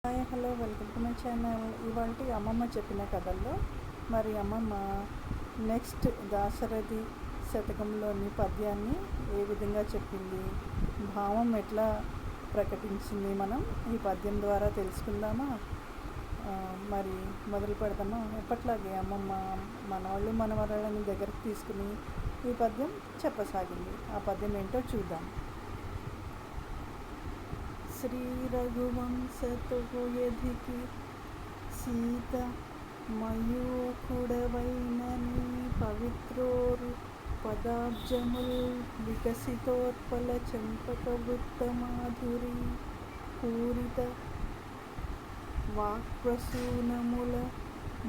Hi hello welcome to my channel. ఇవాళ అమ్మమ్మ చెప్పిన కథల్లో మరి అమ్మమ్మ నెక్స్ట్ దాశరథి శతకంలోని పద్యాన్ని ఏ విధంగా చెప్పింది, భావం ఎట్లా ప్రకటించింది, మనం ఈ పద్యం ద్వారా తెలుసుకుందామా. మరి మొదలు పెడదామా. ఎప్పట్లాగే అమ్మమ్మ మనవాళ్ళు మనవరాళ్ళని దగ్గరకు తీసుకుని ఈ పద్యం చెప్పసాగింది. ఆ పద్యం ఏంటో చూద్దాం. శ్రీ రఘువంశతో యధికి సీత మయూఖుడవైన నీ పవిత్రోరు పదాబ్జముల్ వికసితోత్పల చంపక వృత్త మాధురి పూరిత వాక్ప్రసూనముల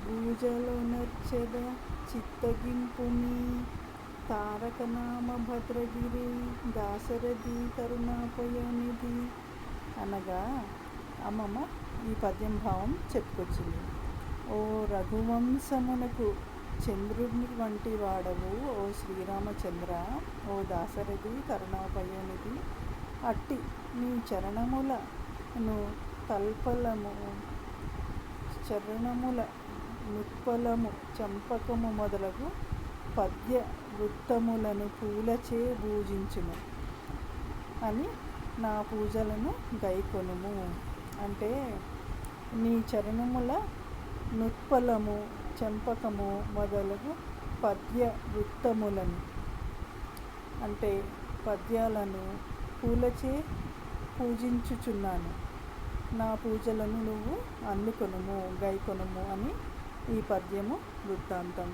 భూజలొనర్చెద చిత్తగింపు మీ తారకనామ భద్రగిరి దాశరథి కరుణాపయోనిధి అనగా అమ్మమ్మ ఈ పద్యం భావం చెప్పుకొచ్చింది. ఓ రఘువంశమునకు చంద్రుని వంటి వాడవు ఓ శ్రీరామచంద్ర, ఓ దాశరథి కరుణాపయోనిధి, అట్టి నీ చరణములను నుత్పలము చంపకము మొదలగు పద్య వృత్తములను పూలచే పూజించును అని నా పూజలను గైకొనుము. అంటే నీ చరణముల నుత్పలము చంపకము మొదలగు పద్య వృత్తములను అంటే పద్యాలను పూలచే పూజించుచున్నాను, నా పూజలను నువ్వు అందుకొనుము గైకొనుము అని ఈ పద్యము వృత్తాంతం.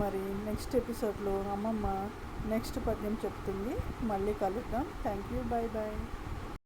మరి నెక్స్ట్ ఎపిసోడ్లో అమ్మమ్మ నెక్స్ట్ పద్యం చెప్తుంది. మళ్ళీ కలుద్దాం. Thank you. Bye bye.